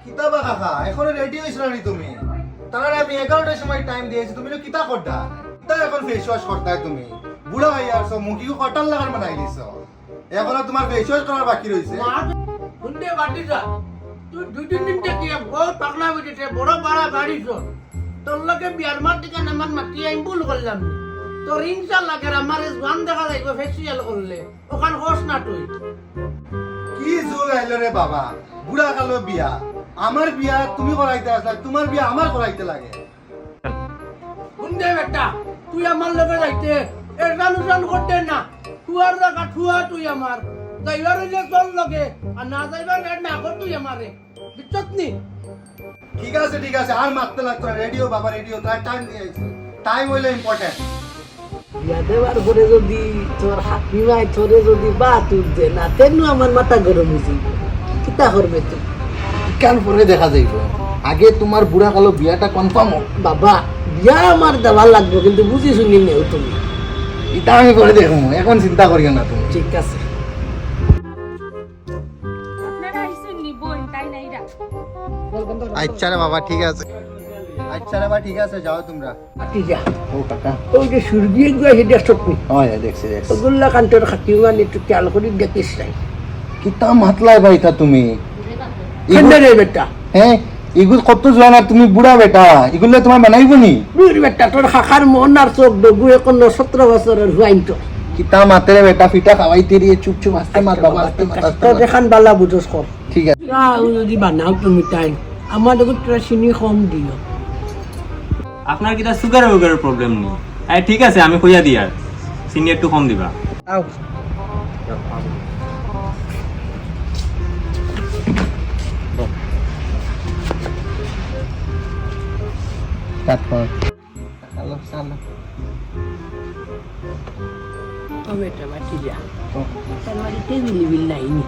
কিতাবা কাকা এখনো রেডি হইছ না তুমি? তাহলে আমি 11টার সময় টাইম দিয়েছি, তুমি কিতা করতা? কিতা এখন ফেস ওয়াশ করতাই তুমি? বুড়া হই আর সব মুখি কটাল লাগার বানাই দিছো। এখনো তোমার ফেস ওয়াশ করার বাকি রইছে। শুনতে বাটি যা তুই 2-3 দিন থেকে বহুত পাগলা হইছে, বড় বাড়া বাড়িছ। তোর লগে বিয়ার মার দিকে নামান মাটি আইম ভুল করলাম। তোর ইনশাআল্লাহ কের আমার জোয়ান দেখা যাইবো ফেসিয়াল করলে। ওখান হোস না তুই। কি জোর আইলো রে বাবা, বুড়া কালো বিয়া। আমার বিয়া তুমি করাইতে আসলা, তোমার বিয়া আমার করাইতে লাগে। শুনতে বেটা তুই আমার লগে যাইতে এজানুজান করতে না। তুয়ার জায়গা ঠুয়া তুই আমার যাইবার হইলে তোর লগে, আর না যাইবার না কর তুই আমারে বিচ্ছত নি। ঠিক আছে আর মারতে লাগতো না। রেডিও বাবা রেডিও, তার টাইম দিয়েছি। টাইম হইলো ইম্পর্টেন্ট। বিয়া দেওয়ার পরে যদি তোর হাকিমায় তোরে যদি বা তুই দে না তেনু আমার মাথা গরম হয়েছে। কিতা করবে তুই? কাল পরে দেখা যাইব। আগে তোমার বুড়া কালো বিয়াটা কনফার্ম হোক। বাবা বিয়া আমার দেওয়া লাগবে, কিন্তু বুঝি শুনি নেও তুমি। এটা আমি করে দেখবো, এখন চিন্তা করিও না তুমি। ঠিক আছে। আপনারা আইসেন নি বোন তাই নাইরা? আচ্ছা রে বাবা ঠিক আছে। আচ্ছা রে বাবা ঠিক আছে, যাও তোমরা। ঠিক আছে। ও কাকা। ওই যে সূর্যের গুয়া সেটা সত্যি হয় দেখছি। ওগুলা কান্তের হাকিমা একটু খেয়াল করি দেখিস নাই। কিতা মাতলাই ভাইতা তুমি? রে বেটা, হ্যাঁ এগুলো কত জোয়ান আর তুমি বুড়া বেটা, এগুলো তোমার বানাইব নি? বুড় বেটা তোর খাখার মন আর চোখ ডগু এখন 17 বছরের হুয়াইন তো। কিতা মাতেরে বেটা, ফিটা খাওয়াইতে দিয়ে চুপ আস্তে মাত বাবা, আস্তে মাত আস্তে তোর মাত। দেখান বালা বুঝস কর। ঠিক আছে। যদি বানাও তুমি তাই আমার দেখো তোরা চিনি কম দিও। আপনার কি সুগারের প্রবলেম নেই? হ্যাঁ ঠিক আছে, আমি কইয়া দিই আর চিনি একটু কম দিবা। আও তারপর হ্যালো সালা ও বেটা বাটি যা তার বাড়িতে বিল নাই নি।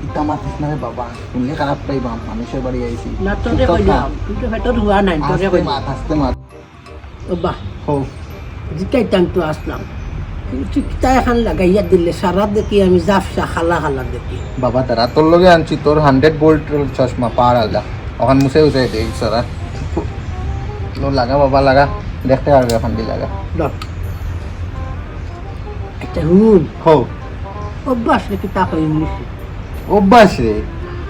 কিতা মাতিস না রে বাবা, শুনলে খারাপ পাইবা। মানুষের বাড়ি আইছি। না তোরে কইলাম তুই তো পেটর হুয়া নাই তোরে আস্তে কইলাম। মাত আস্তে মাত। ও বাহ হো জিতাই টান তো আসলাম, কিন্তু কিতা এখন লাগাইয়া দিলে সারা দেখি আমি জাফসা খালা খালা দেখি। বাবা তারা তোর লগে আনছি, তোর 100 ভোল্ট চশমা পার আলা ওখান মুছে উঠে দেই সারা। লো লাগা বাবা লাগা, দেখতে পারবে এখন দি লাগা। ডক একটা হুন হো অভ্যাস রে কিতা কই ইংলিশ অভ্যাস রে।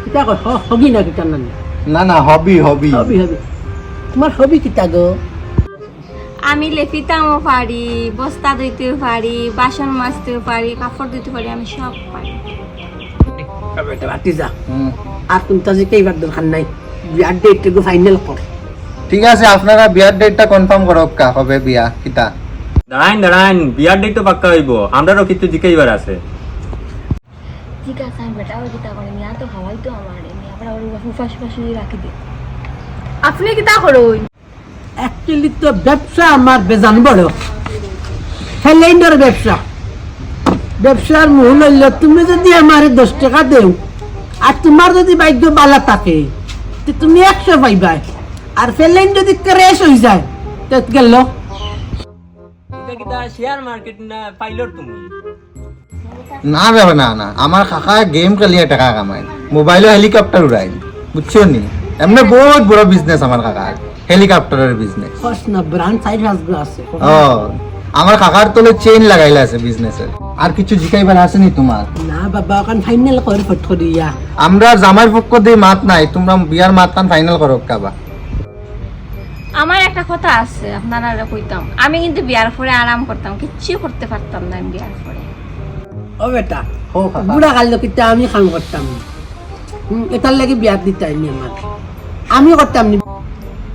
কিতা কই হবি না কিতা না না হবি হবি হবি তোমার হবি কিতা গো? আমি লেফিতামও পারি, বস্তা ধুইতেও পারি, বাসন মাজতেও পারি, কাপড় ধুইতে পারি, আমি সব পারি। বেটা বাটি যা হুম আর তুমি তো যে কেইবার দরকার নাই, বিয়ার ডেট গো ফাইনাল কর। ঠিক আছে, আপনারা বিয়ার ডেটটা কনফার্ম করো, কা হবে বিয়া কিতা? দাঁড়ান বিয়ার ডেট তো পাক্কা হইব, আমরাও কিন্তু জিকাইবার আছে। ঠিক আছে আমি বেটা ওই কিতা করি নিয়া তো খাওয়াই তো আমার এমনি আবার ওর উপাস পাশে রাখি দে। আপনি কিতা করুন? অ্যাকচুয়ালি তো ব্যবসা আমার বেজান বড় হেলেন্ডার ব্যবসার মূল হইল তুমি যদি আমার 10 টাকা দেও আর তোমার যদি ভাগ্য বালা থাকে তো তুমি 100 পাইবা, আর ফেলেন যদি ক্র্যাশ হয়ে যায় তো গেল। এটা কিটা শেয়ার মার্কেট না পাইলট তুমি? না বাবা না, আমার কাকা গেম খেলিয়ে টাকা কামায়, মোবাইলে হেলিকপ্টার উড়াই, বুঝছো নি? এমনি বহুত বড় বিজনেস আমার কাকার, হেলিকপ্টারের বিজনেস। ফার্স্ট না ব্রান্ড সাইড হাসগো আছে। ও আমার কাকার তলে চেইন লাগাইলা আছে বিজনেসের। আর কিছু জিকাইবার আছে নি তোমার? না বাবা ওখান ফাইনাল করে ফট করিয়া আমরা জামাইর পক্ষ দিয়ে মাত নাই, তোমরা বিয়ার মাত কান ফাইনাল করো কাবা। আমার একটা কথা আছে আপনারা কইতাম, আমি কিন্তু বিয়ার পরে আরাম করতাম, কিচ্ছু করতে পারতাম না আমি বিয়ার পরে। ও বেটা ও কাকা বুড়া কালো কিতা আমি কাম করতাম না। এটার লাগি বিয়া দিতে আইনি আমি করতাম নি।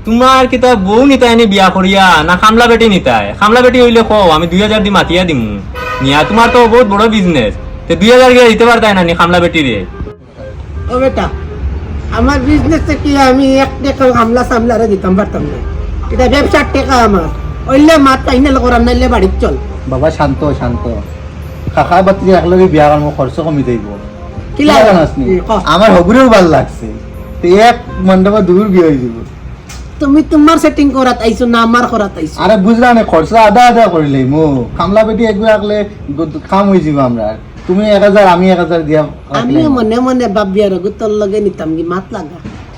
তোমার কিতা বউ নিতাই নি বিয়া করিয়া না খামলা বেটি নিতাই? খামলা বেটি হইলে কও আমি 2000 দি মাতিয়া দিমু নিয়া। তোমার তো বহুত বড় বিজনেস, তে 2000 গিয়ে দিতে পারতাই না নি খামলা বেটি রে? ও বেটা আমার বিজনেস থেকে আমি 1 টাকা হামলা সামলারে দিতাম পারতাম না। এটা ব্যবসার টাকা আমার, ওইলে মাত ফাইনাল করার নাইলে বাড়ির চল। বাবা শান্ত কাকা বাতি একলগে বিয়া করব, খরচ কমি যাইব। কি লাগে আমার হগুরেও ভাল লাগছে, তে এক মণ্ডপে দূর বিয়ে হয়ে যাব। তুমি তোমার সেটিং করাত আইছো না আমার করাত আইছো? আরে বুঝলা না, খরচা আদা করিলে মো খামলা বেটি একবার আগলে কাম হয়ে যাব। আমরা তুমি 1000 আমি 1000 দিয়া আমি মনে মনে ভাবি আর তোর লগে নিতাম কি মাত লাগা।